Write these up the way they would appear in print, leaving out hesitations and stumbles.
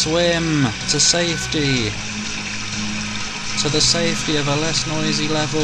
Swim to safety. To the safety of a less noisy level.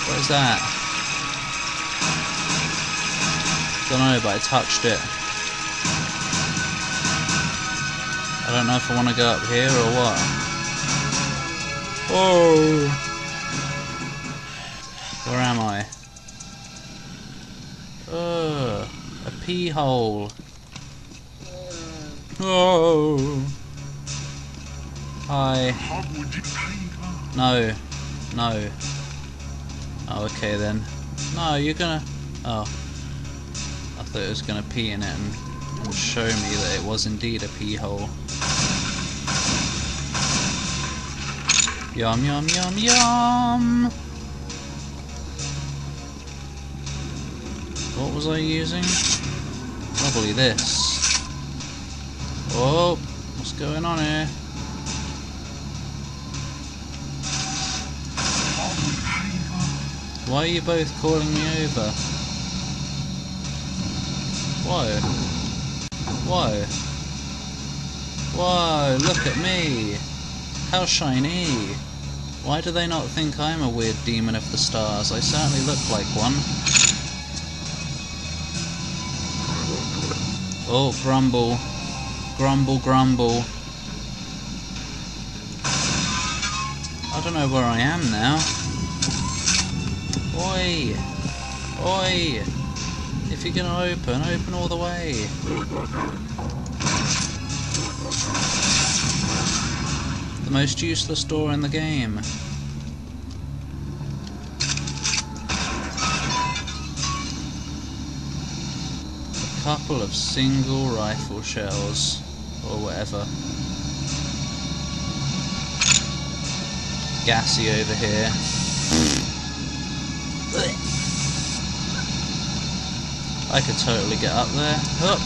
What is that? Don't know, but I touched it. I don't know if I want to go up here or what. Oh! Where am I? A pee hole. Oh! Hi. No. No. Oh, okay then. No, you're gonna... Oh. I thought it was gonna pee in it and show me that it was indeed a pee hole. Yum yum yum yum! What was I using? Probably this. Oh! What's going on here? Why are you both calling me over? Whoa. Whoa. Whoa, look at me. How shiny. Why do they not think I'm a weird demon of the stars? I certainly look like one. Oh, grumble. Grumble, grumble. I don't know where I am now. Oi! Oi! If you're gonna open all the way. The most useless door in the game. A couple of single rifle shells, or whatever. Gassy over here. I could totally get up there. Hup.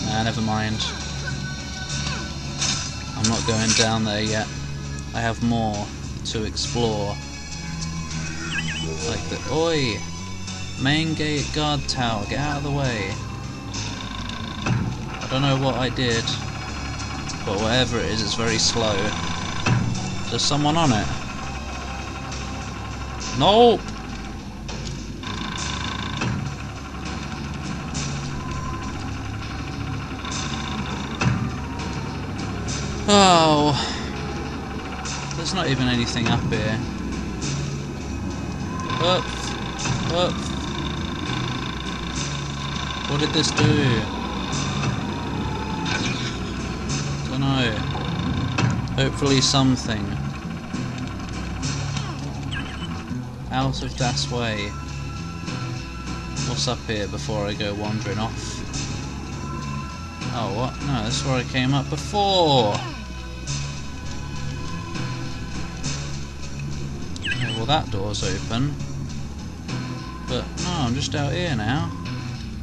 Nah, never mind. I'm not going down there yet. I have more to explore. Like the... Oi! Main gate guard tower, get out of the way. I don't know what I did, but whatever it is, it's very slow. There's someone on it. Nope! Oh, there's not even anything up here. Up, up. What did this do? Dunno. Hopefully something. Out of Das way. What's up here before I go wandering off? Oh, what? No, that's where I came up before! Well, that door's open. But, no, I'm just out here now.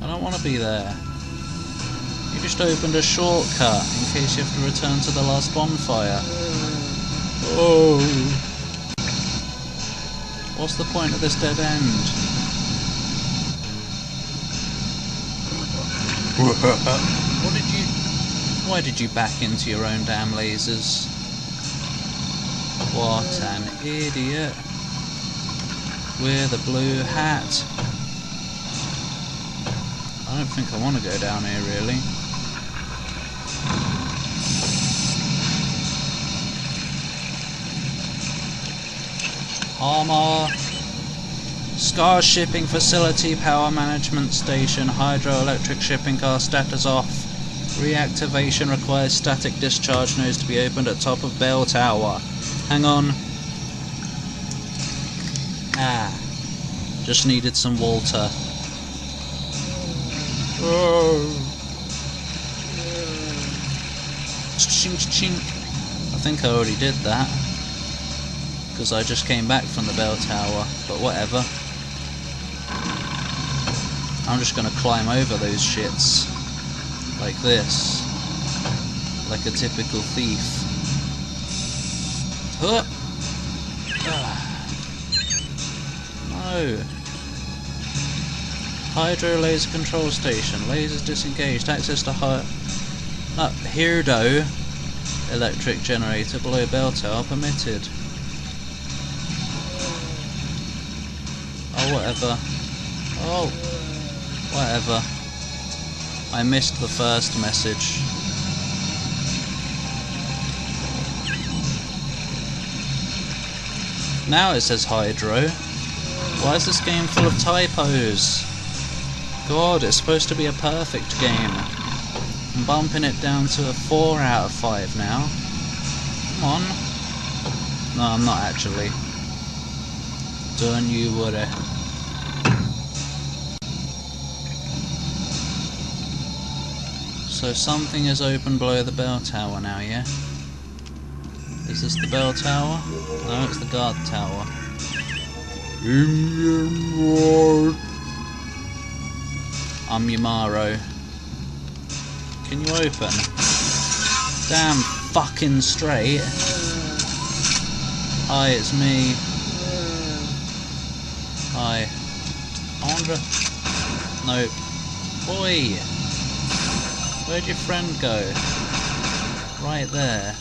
I don't want to be there. You just opened a shortcut in case you have to return to the last bonfire. Oh! What's the point of this dead end? What did you... Why did you back into your own damn lasers? What an idiot. With a blue hat. I don't think I want to go down here, really. Armor. Scar shipping facility, power management station, hydroelectric shipping car, status off. Reactivation requires static discharge nodes to be opened at top of bell tower. Hang on. Ah. Just needed some water. Chink chink. I think I already did that. Because I just came back from the bell tower. But whatever. I'm just gonna climb over those shits. Like this. Like a typical thief. Huh. No. Hydro laser control station. Lasers disengaged. Access to Hirdo electric generator below bell tower permitted. Oh, whatever. Oh, whatever. I missed the first message. Now it says Hydro. Why is this game full of typos? God, it's supposed to be a perfect game. I'm bumping it down to a 4 out of 5 now. Come on. No, I'm not actually. Don't you worry. So something is open below the bell tower now, yeah? Is this the bell tower? No, it's the guard tower. I'm Yamaro. Can you open? Damn fucking straight. Hi, it's me. Hi. I wonder... Nope. Oi! Where'd your friend go? Right there.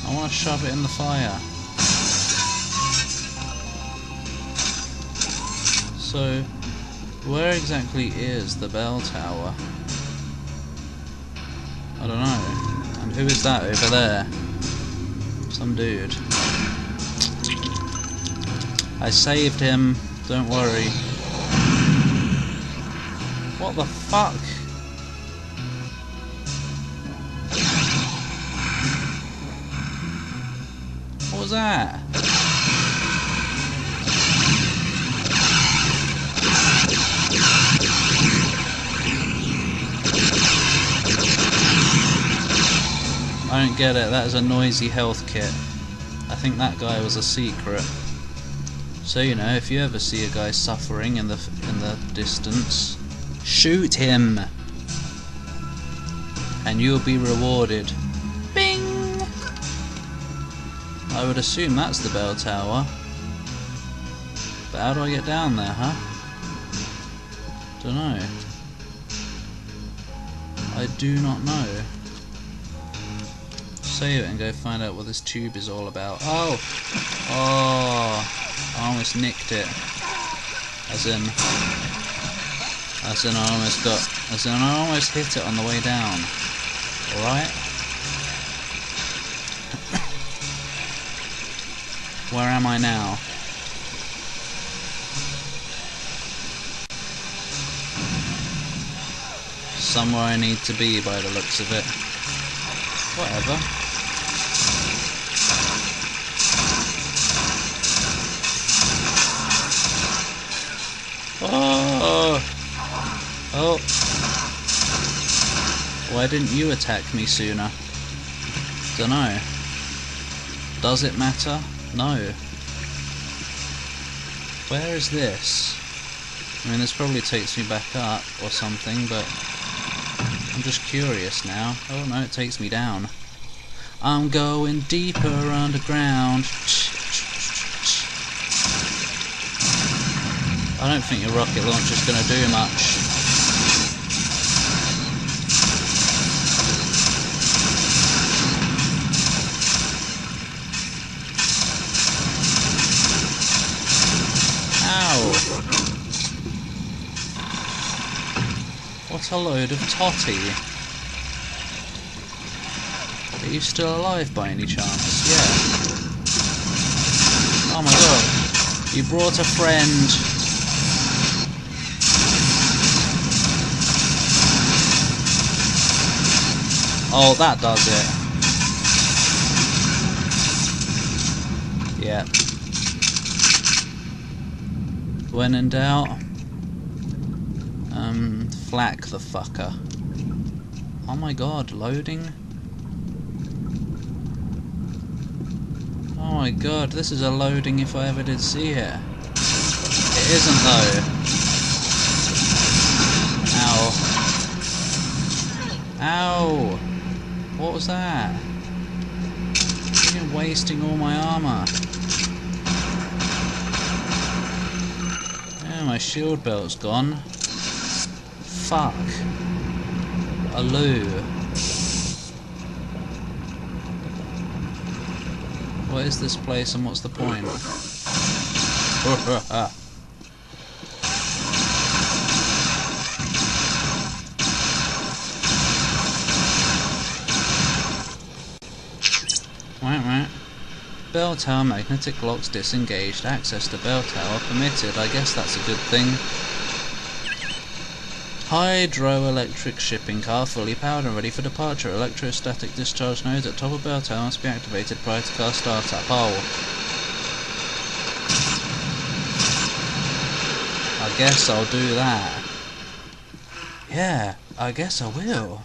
I want to shove it in the fire. So, where exactly is the bell tower? I don't know. And who is that over there? Some dude. I saved him, don't worry. What the fuck? What was that? I don't get it, that is a noisy health kit. I think that guy was a secret. So, you know, if you ever see a guy suffering in the distance, shoot him! And you'll be rewarded. Bing! I would assume that's the bell tower. But how do I get down there, huh? Dunno. I do not know. Save it and go find out what this tube is all about. Oh! Oh! I almost nicked it. As in I almost hit it on the way down. Alright? Where am I now? Somewhere I need to be by the looks of it. Whatever. Oh! Oh! Why didn't you attack me sooner? Dunno. Does it matter? No. Where is this? I mean, this probably takes me back up or something, but I'm just curious now. Oh no, it takes me down. I'm going deeper underground. I don't think your rocket launcher's going to do much. Ow! What a load of totty. Are you still alive by any chance? Yeah. Oh my god. You brought a friend. Oh, that does it. Yeah. When in doubt, flak the fucker. Oh my god, loading? Oh my god, this is a loading if I ever did see it. It isn't though. Ow. Ow! What was that? You're wasting all my armour. Oh my my shield belt's gone. Fuck. A loo. What is this place and what's the point? Right. Bell tower magnetic locks disengaged. Access to bell tower permitted. I guess that's a good thing. Hydroelectric shipping car fully powered and ready for departure. Electrostatic discharge nodes at top of bell tower must be activated prior to car startup. Oh. I guess I'll do that. Yeah, I guess I will.